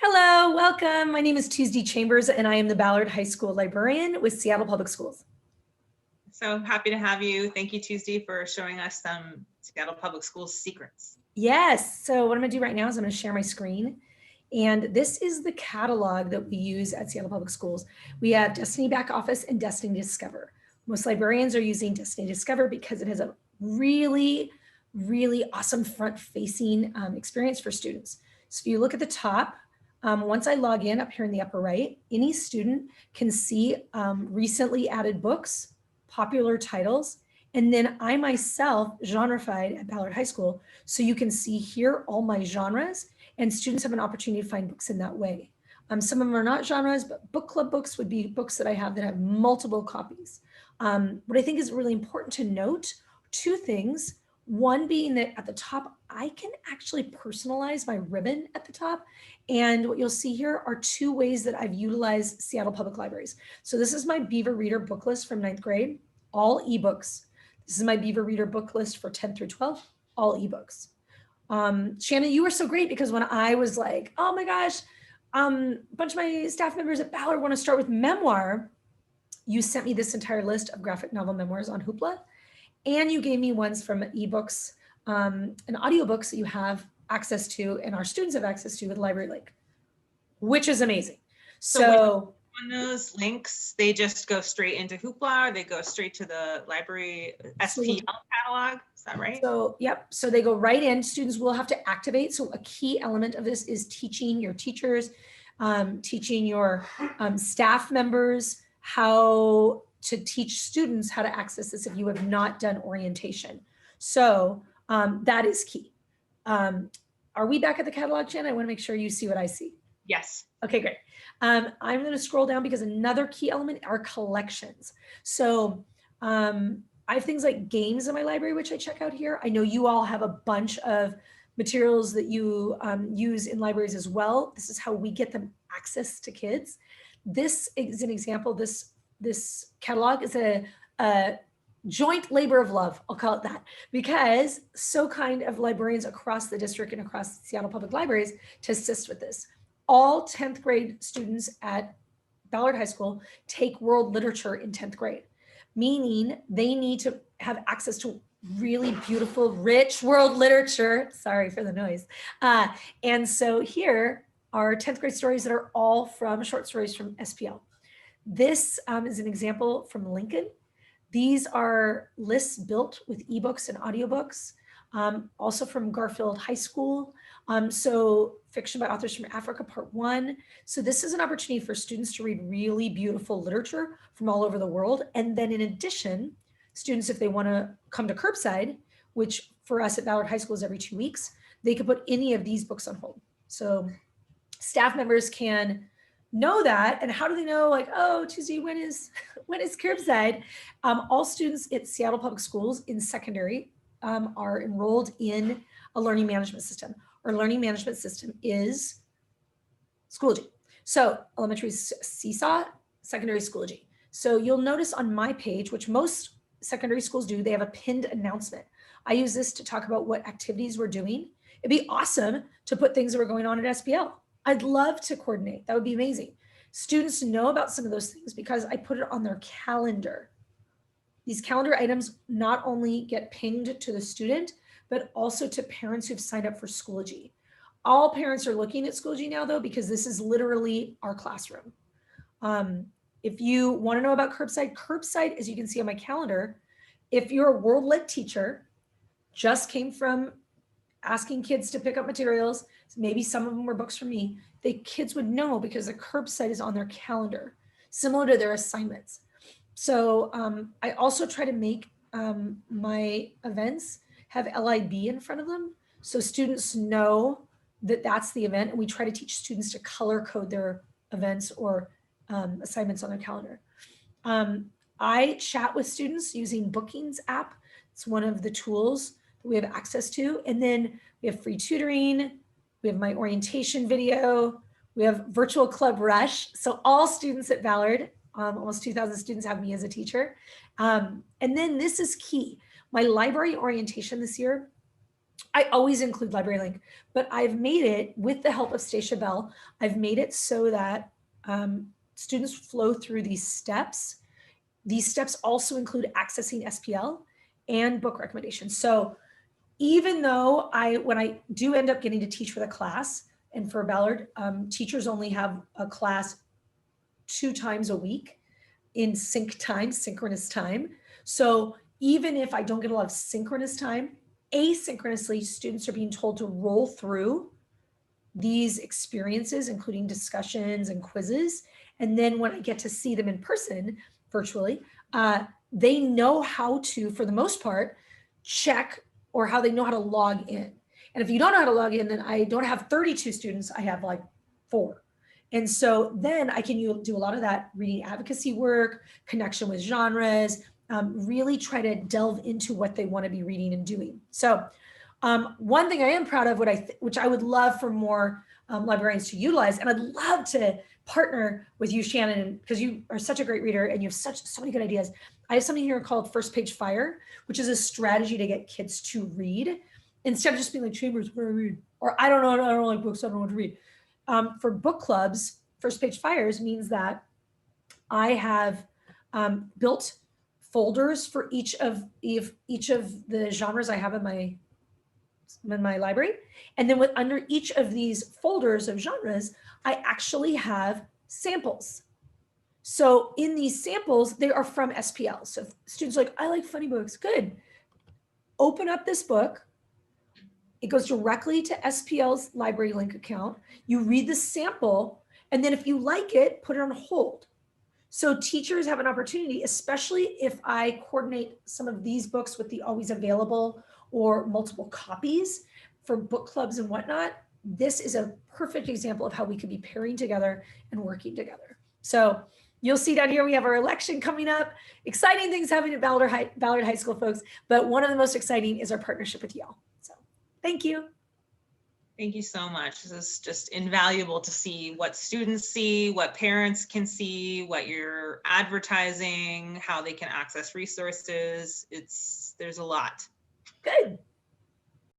Hello, welcome. My name is TuesD Chambers, and I am the Ballard High School librarian with Seattle Public Schools. So happy to have you. Thank you, TuesD, for showing us some Seattle Public Schools secrets. Yes, so what I'm gonna do right now is I'm gonna share my screen. And this is the catalog that we use at Seattle Public Schools. We have Destiny Back Office and Destiny Discover. Most librarians are using Destiny Discover because it has a really awesome front-facing experience for students. So if you look at the top, once I log in up here in the upper right, any student can see recently added books, popular titles, and then I myself genreified at Ballard High School. So you can see here all my genres, and students have an opportunity to find books in that way. Some of them are not genres, but book club books would be books that I have that have multiple copies. What I think is really important to note, two things. One being that at the top, I can actually personalize my ribbon at the top. And what you'll see here are two ways that I've utilized Seattle Public Libraries. So this is my Beaver Reader book list from 9th grade, all ebooks. This is my Beaver Reader book list for 10th through 12th, all ebooks. Shannon, you were so great because when I was like, oh my gosh, a bunch of my staff members at Ballard want to start with memoir, you sent me this entire list of graphic novel memoirs on Hoopla. And you gave me ones from ebooks and audiobooks that you have access to and our students have access to with Library Link, which is amazing. So on those links, they just go straight into Hoopla, or they go straight to the library SPL catalog. Is that right? So, yep. So they go right in. Students will have to activate. So a key element of this is teaching your teachers, teaching your staff members how to teach students how to access this if you have not done orientation. So that is key. Are we back at the catalog, Jen? I want to make sure you see what I see. Yes. Okay, great. I'm going to scroll down because another key element are collections. So I have things like games in my library, which I check out here. I know you all have a bunch of materials that you use in libraries as well. This is how we get them access to kids. This is an example. This catalog is a joint labor of love, I'll call it that, because so kind of librarians across the district and across Seattle Public Libraries to assist with this. All 10th grade students at Ballard High School take world literature in 10th grade, meaning they need to have access to really beautiful, rich world literature. Sorry for the noise. And so here are 10th grade stories that are all from short stories from SPL. This is an example from Lincoln. These are lists built with ebooks and audiobooks, also from Garfield High School. So fiction by authors from Africa, part 1. So this is an opportunity for students to read really beautiful literature from all over the world. And then in addition, students, if they want to come to curbside, which for us at Ballard High School is every 2 weeks, they could put any of these books on hold. So staff members can know that. And how do they know, like, oh, TuesD, when is curbside? All students at Seattle Public Schools in secondary are enrolled in a learning management system. Our learning management system is Schoology. So elementary Seesaw, secondary Schoology. So you'll notice on my page, which most secondary schools do, they have a pinned announcement. I use this to talk about what activities we're doing. It'd be awesome to put things that are going on at SPL. I'd love to coordinate. That would be amazing. Students know about some of those things because I put it on their calendar. These calendar items not only get pinged to the student, but also to parents who've signed up for Schoology. All parents are looking at Schoology now, though, because this is literally our classroom. If you want to know about curbside, as you can see on my calendar, if you're a World Lit teacher, just came from asking kids to pick up materials, maybe some of them were books from me, the kids would know because the curbside is on their calendar, similar to their assignments. So I also try to make my events have LIB in front of them, so students know that that's the event, and we try to teach students to color code their events or assignments on their calendar. I chat with students using Bookings app. It's one of the tools that we have access to. And then we have free tutoring. We have my orientation video. We have virtual club rush. So all students at Ballard, almost 2,000 students have me as a teacher. And then this is key. My library orientation this year I always include Library Link, but I've made it, with the help of Stacia Bell, I've made it so that students flow through these steps. These steps also include accessing SPL and book recommendations. So even though when I do end up getting to teach for the class, and for Ballard, teachers only have a class 2 times a week in synchronous time. So even if I don't get a lot of synchronous time, asynchronously, students are being told to roll through these experiences, including discussions and quizzes. And then when I get to see them in person, virtually, they know how to, for the most part, check, or how they know how to log in. And if you don't know how to log in, then I don't have 32 students, I have like 4. And so then I can do a lot of that reading advocacy work, connection with genres, really try to delve into what they want to be reading and doing. So one thing I am proud of, which I would love for more librarians to utilize, and I'd love to partner with you, Shannon, because you are such a great reader and you have so many good ideas. I have something here called First Page Fire, which is a strategy to get kids to read instead of just being like, Chambers, what do I read? Or I don't know, I don't like books, I don't know what to read. For book clubs, First Page Fires means that I have built folders for each of the genres I have in my library. And then under each of these folders of genres, I actually have samples. So in these samples, they are from SPL. So if students are like, I like funny books, good. Open up this book. It goes directly to SPL's Library Link account. You read the sample, and then if you like it, put it on hold. So teachers have an opportunity, especially if I coordinate some of these books with the always available or multiple copies for book clubs and whatnot. This is a perfect example of how we could be pairing together and working together. So you'll see down here, we have our election coming up. Exciting things happening at Ballard High School, folks. But one of the most exciting is our partnership with y'all. So thank you. Thank you so much. This is just invaluable to see what students see, what parents can see, what you're advertising, how they can access resources. There's a lot. Good.